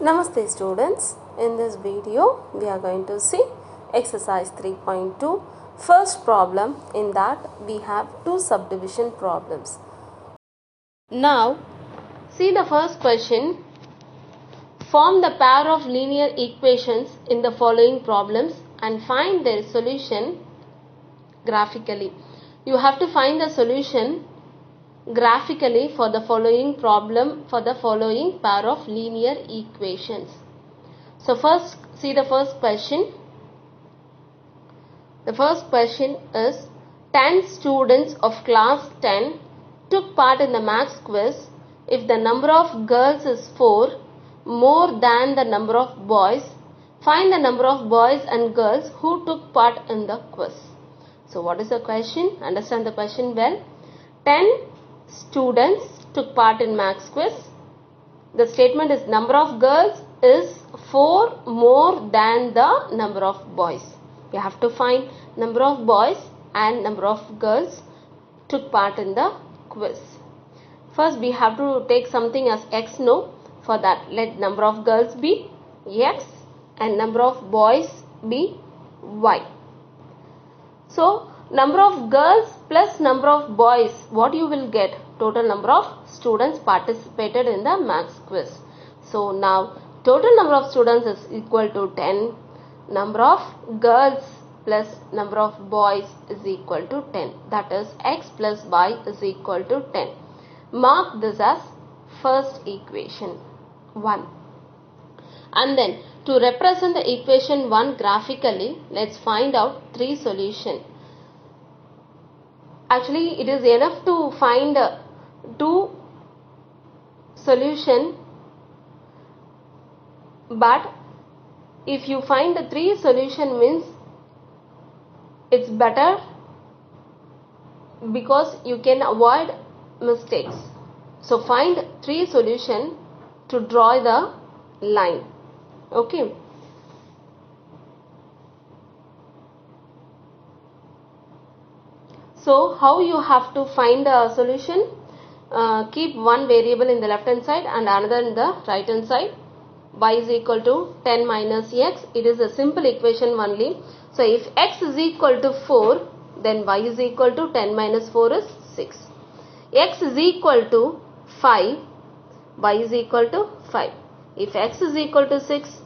Namaste students, in this video we are going to see exercise 3.2 first problem. In that we have two subdivision problems. Now see the first question. Form the pair of linear equations in the following problems and find their solution graphically. You have to find the solution graphically for the following problem, for the following pair of linear equations. So first see the first question. The first question is 10 students of class 10 took part in the maths quiz. If the number of girls is 4 more than the number of boys, find the number of boys and girls who took part in the quiz. So what is the question? Understand the question well. 10 students took part in maths quiz. The statement is number of girls is 4 more than the number of boys. You have to find number of boys and number of girls took part in the quiz. First we have to take something as x. No, for that let number of girls be x and number of boys be y. So number of girls plus number of boys, what you will get? Total number of students participated in the maths quiz. So now total number of students is equal to 10. Number of girls plus number of boys is equal to 10. That is x plus y is equal to 10. Mark this as first equation 1. And then to represent the equation 1 graphically, let's find out 3 solutions. Actually, it is enough to find 2 solution, but if you find the 3 solution means it's better because you can avoid mistakes. So find 3 solution to draw the line. Okay. So how you have to find the solution? Keep one variable in the left hand side and another in the right hand side. Y is equal to 10 minus x. It is a simple equation only. So if x is equal to 4, then y is equal to 10 minus 4 is 6. X is equal to 5, y is equal to 5. If x is equal to 6,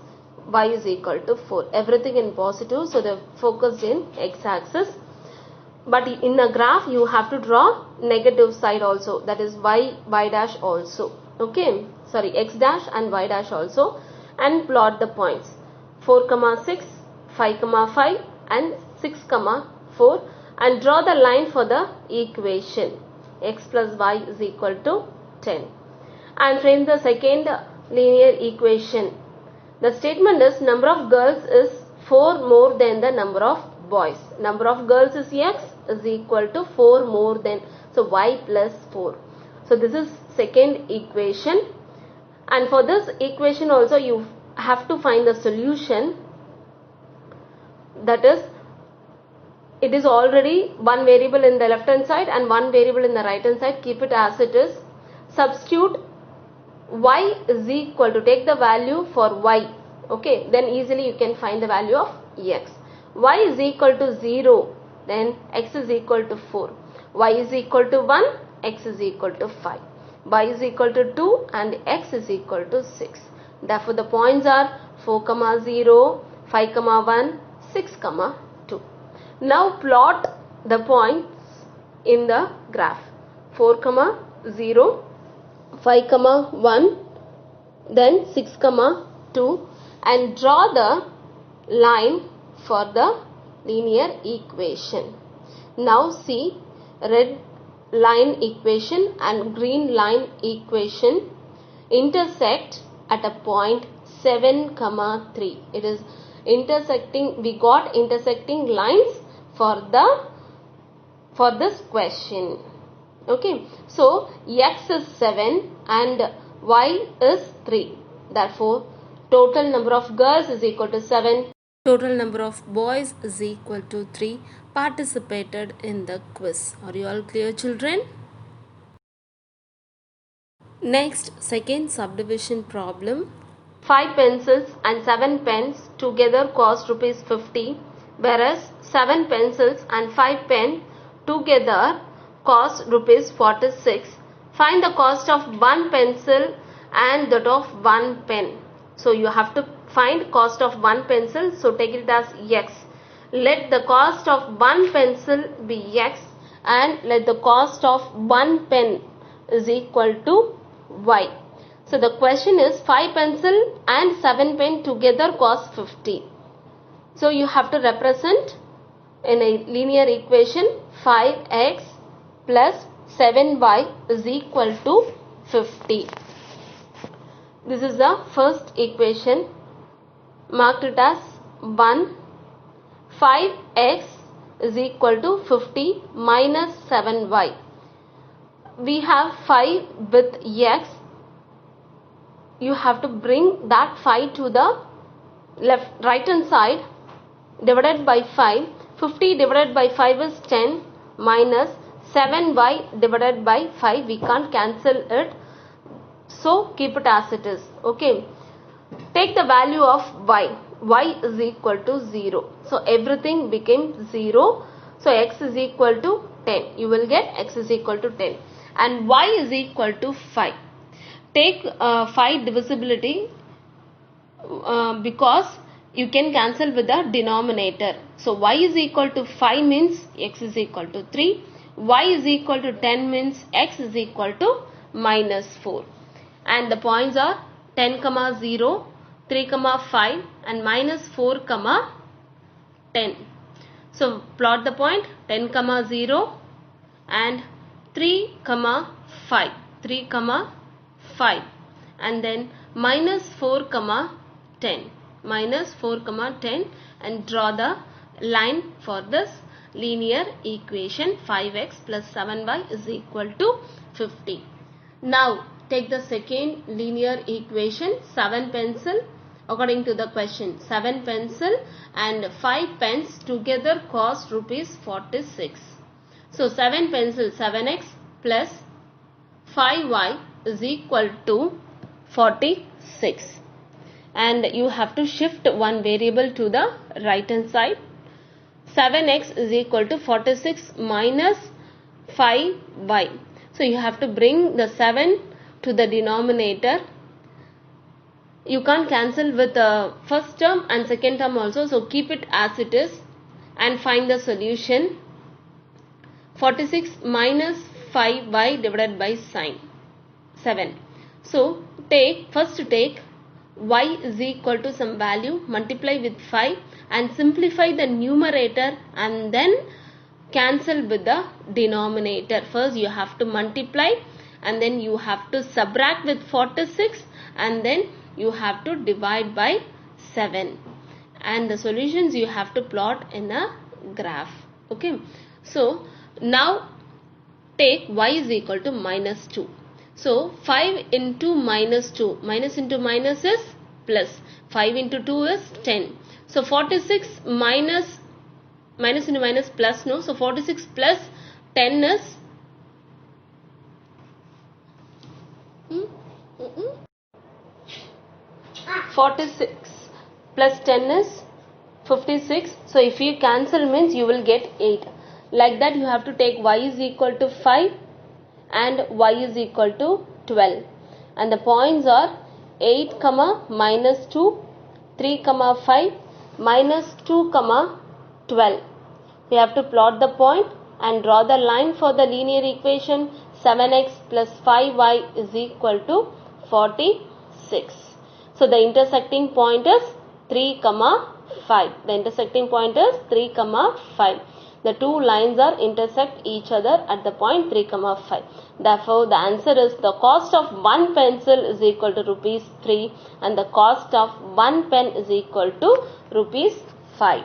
y is equal to 4. Everything in positive, so they focused in x axis. But in a graph you have to draw negative side also, that is y dash also. Okay, sorry, x dash and y dash also, and plot the points 4, 6, 5, 5 and 6, 4 and draw the line for the equation x plus y is equal to 10. And frame the second linear equation. The statement is number of girls is 4 more than the number of boys. Number of girls is x is equal to 4 more than, so y plus 4. So this is second equation, and for this equation also you have to find the solution. That is, it is already one variable in the left hand side and one variable in the right hand side. Keep it as it is. Substitute y is equal to, take the value for y. Okay, then easily you can find the value of x. Y is equal to 0, then x is equal to 4. Y is equal to 1, x is equal to 5. Y is equal to 2 and x is equal to 6. Therefore the points are 4, 0, 5, 1, 6, 2. Now plot the points in the graph. 4, 0, 5, 1, then 6, 2 and draw the line for the linear equation. Now see, red line equation and green line equation intersect at a point 7, 3. It is intersecting, we got intersecting lines for this question. Okay, so x is 7 and y is 3. Therefore total number of girls is equal to 7. Total number of boys is equal to 3 participated in the quiz. Are you all clear, children? Next, second subdivision problem. 5 pencils and 7 pens together cost rupees 50, whereas 7 pencils and 5 pen together cost rupees 46. Find the cost of 1 pencil and that of 1 pen. So you have to find cost of 1 pencil, so take it as x. Let the cost of 1 pencil be x and let the cost of 1 pen is equal to y. So the question is 5 pencil and 7 pen together cost 50. So you have to represent in a linear equation 5x plus 7y is equal to 50. This is the first equation. Mark it as 1. 5x is equal to 50 minus 7y. We have 5 with x. You have to bring that 5 to the right hand side, divided by 5. 50 divided by 5 is 10 minus 7y divided by 5. We can't cancel it, so keep it as it is. Okay. Take the value of y. Y is equal to 0. So everything became 0. So x is equal to 10. You will get x is equal to 10. And y is equal to 5. Take 5 divisibility because you can cancel with the denominator. So y is equal to 5 means x is equal to 3. Y is equal to 10 means x is equal to minus 4. And the points are 10, 0, 3, 5 and minus 4, 10. So plot the point 10, 0 and 3, 5. 3, 5 and then minus 4, 10. Minus 4, 10 and draw the line for this linear equation 5x plus 7y is equal to 50. Now take the second linear equation 7 pencil. According to the question, 7 pencil and 5 pens together cost rupees 46. So 7 pencil 7x plus 5y is equal to 46. And you have to shift one variable to the right hand side. 7x is equal to 46 minus 5y. So you have to bring the 7 to the denominator. You can't cancel with the first term and second term also, so keep it as it is and find the solution. 46 minus 5y divided by 7. So first take y is equal to some value, multiply with 5 and simplify the numerator and then cancel with the denominator. First you have to multiply and then you have to subtract with 46 and then you have to divide by 7. And the solutions you have to plot in a graph. Okay. So now take y is equal to minus 2. So 5 into minus 2. Minus into minus is plus. 5 into 2 is 10. So 46 minus into minus plus no. So 46 plus 10 is 46 plus 10 is 56. So if you cancel means you will get 8. Like that you have to take y is equal to 5 and y is equal to 12. And the points are 8, minus 2, 3, 5, minus 2, 12. We have to plot the point and draw the line for the linear equation 7x plus 5y is equal to 46. So the intersecting point is 3, 5. The intersecting point is 3, 5. The two lines are intersect each other at the point 3, 5. Therefore, the answer is the cost of one pencil is equal to rupees 3 and the cost of one pen is equal to rupees 5.